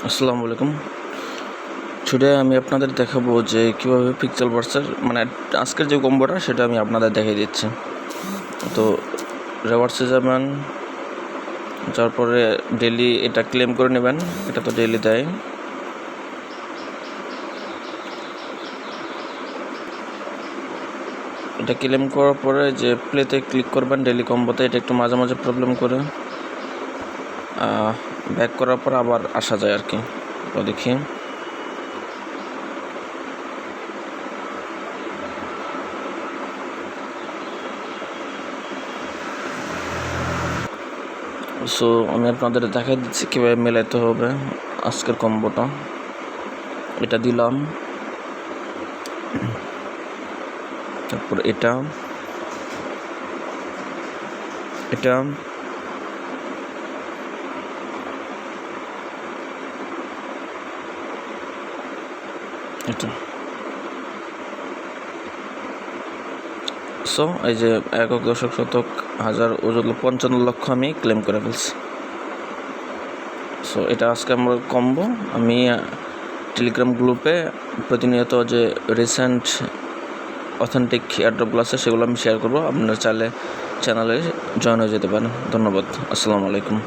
আসসালামু আলাইকুম। টুডে আমি আপনাদের দেখাবো যে কীভাবে পিক্সেল বার্সের আজকের যে কম্বোটা সেটা আমি আপনাদের দেখিয়ে দিচ্ছি। তো রেওয়ার্ডসে যাবেন, তারপরে ডেলি এটা ক্লেম করে নেবেন। এটা তো ডেলি দেয়। এটা ক্লেম করার পরে যে প্লেতে ক্লিক করবেন ডেলি কম্বোতে। এটা একটু মাঝে মাঝে প্রবলেম করে, ব্যাক করার পর আবার আসা যায় আর কি। তো দেখি, সো আমি আপনাদের দেখাই দিচ্ছি কীভাবে মেলাতে হবে আজকের কম্বোটা। এটা দিলাম, তারপর এটা এটা এটা সো এই যে একক দশক শতক হাজার ওজন 55 লক্ষ আমি ক্লেম করে ফেলছি। সো এটা আজকে আমার কম্বো। আমি টেলিগ্রাম গ্রুপে প্রতিনিয়ত যে রিসেন্ট অথেন্টিক এয়ারড্রপগুলো আছে সেগুলো আমি শেয়ার করবো। আপনারা চাইলে চ্যানেলে জয়েন হয়ে যেতে পারেন। ধন্যবাদ। আসসালামু আলাইকুম।